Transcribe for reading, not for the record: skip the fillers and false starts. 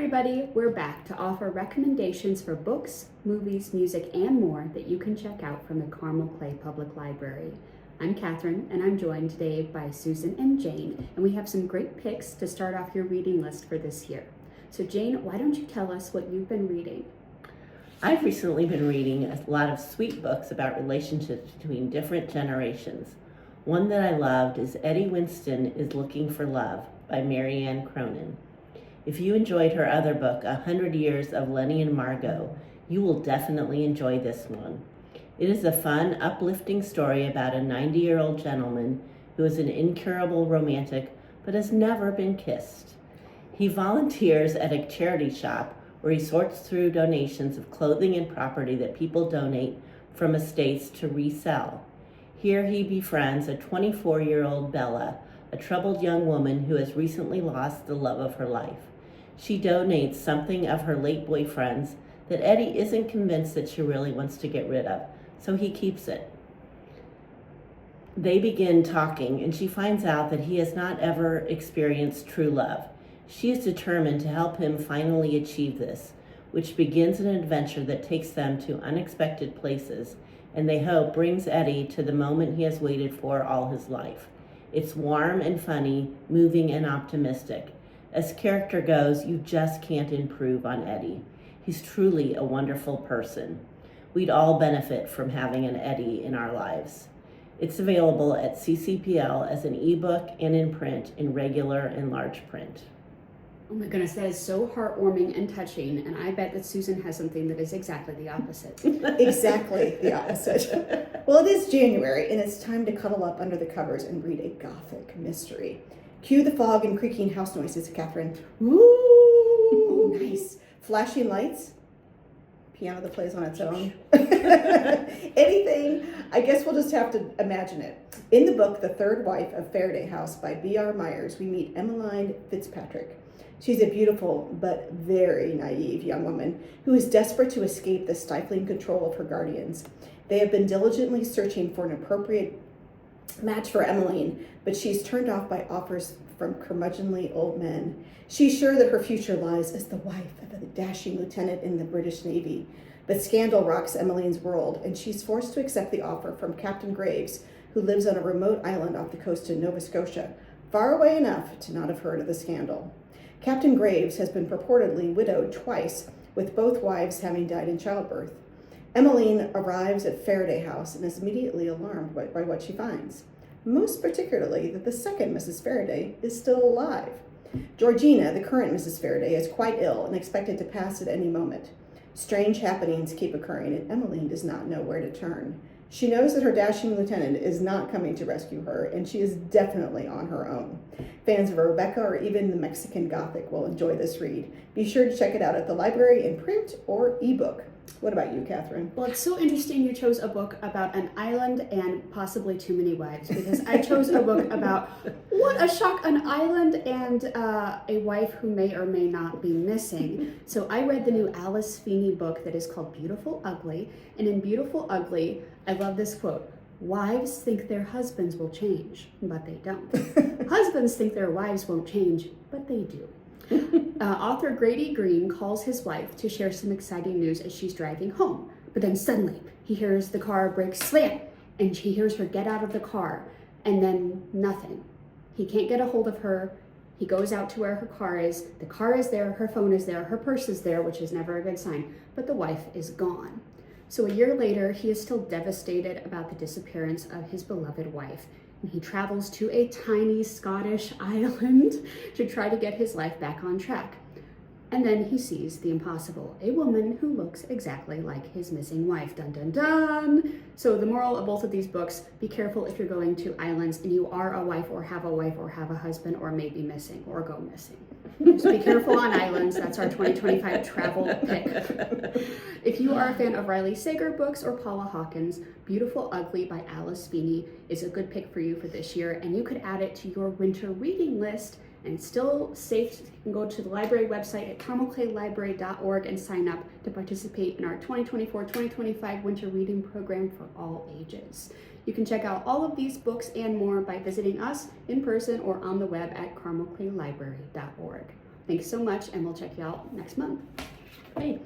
everybody, we're back to offer recommendations for books, movies, music, and more that you can check out from the Carmel Clay Public Library. I'm Catherine, and I'm joined today by Susan and Jane, and we have some great picks to start off your reading list for this year. So Jane, why don't you tell us what you've been reading? I've recently been reading a lot of sweet books about relationships between different generations. One that I loved is Eddie Winston is Looking for Love by Marianne Cronin. If you enjoyed her other book, 100 Years of Lenny and Margot, you will definitely enjoy this one. It is a fun, uplifting story about a 90-year-old gentleman who is an incurable romantic but has never been kissed. He volunteers at a charity shop where he sorts through donations of clothing and property that people donate from estates to resell. Here he befriends a 24-year-old Bella, a troubled young woman who has recently lost the love of her life. She donates something of her late boyfriend's that Eddie isn't convinced that she really wants to get rid of, so he keeps it. They begin talking, and she finds out that he has not ever experienced true love. She is determined to help him finally achieve this, which begins an adventure that takes them to unexpected places, and they hope brings Eddie to the moment he has waited for all his life. It's warm and funny, moving and optimistic. As character goes, you just can't improve on Eddie. He's truly a wonderful person. We'd all benefit from having an Eddie in our lives. It's available at CCPL as an ebook and in print in regular and large print. Oh my goodness, that is so heartwarming and touching, and I bet that Susan has something that is exactly the opposite. Exactly the opposite. Well, it is January, and it's time to cuddle up under the covers and read a gothic mystery. Cue the fog and creaking house noises, Catherine. Ooh, oh, nice. Flashing lights. Piano that plays on its own. Anything. I guess we'll just have to imagine it. In the book, The Third Wife of Faraday House by B.R. Myers, we meet Emmeline Fitzpatrick. She's a beautiful but very naive young woman who is desperate to escape the stifling control of her guardians. They have been diligently searching for an appropriate match for Emmeline, but she's turned off by offers from curmudgeonly old men. She's sure that her future lies as the wife of a dashing lieutenant in the British Navy, but scandal rocks Emmeline's world, and she's forced to accept the offer from Captain Graves, who lives on a remote island off the coast of Nova Scotia, far away enough to not have heard of the scandal. Captain Graves has been purportedly widowed twice, with both wives having died in childbirth. Emmeline arrives at Faraday House and is immediately alarmed by what she finds, most particularly that the second Mrs. Faraday is still alive. Georgina, the current Mrs. Faraday, is quite ill and expected to pass at any moment. Strange happenings keep occurring, and Emmeline does not know where to turn. She knows that her dashing lieutenant is not coming to rescue her, and she is definitely on her own. Fans of Rebecca or even the Mexican Gothic will enjoy this read. Be sure to check it out at the library in print or ebook. What about you, Catherine? Well, it's so interesting you chose a book about an island and possibly too many wives, because I chose a book about, what a shock, an island and a wife who may or may not be missing. So I read the new Alice Feeney book that is called Beautiful Ugly, and in Beautiful Ugly, I love this quote: "Wives think their husbands will change, but they don't. Husbands think their wives won't change, but they do." Author Grady Green calls his wife to share some exciting news as she's driving home. But then suddenly he hears the car brake slam, and he hears her get out of the car, and then nothing. He can't get a hold of her. He goes out to where her car is. The car is there, her phone is there, her purse is there, which is never a good sign, but the wife is gone. So a year later, he is still devastated about the disappearance of his beloved wife. And he travels to a tiny Scottish island to try to get his life back on track. And then he sees the impossible, a woman who looks exactly like his missing wife. Dun dun dun! So the moral of both of these books, be careful if you're going to islands and you are a wife or have a husband or may be missing or go missing. Just be careful on islands. That's our 2025 travel pick. If you are a fan of Riley Sager books or Paula Hawkins, Beautiful Ugly by Alice Feeney is a good pick for you for this year, and you could add it to your winter reading list. And it's still safe. You can go to the library website at carmelclaylibrary.org and sign up to participate in our 2024-2025 winter reading program for all ages. You can check out all of these books and more by visiting us in person or on the web at carmelclaylibrary.org. Thanks so much, and we'll check you out next month. Hey.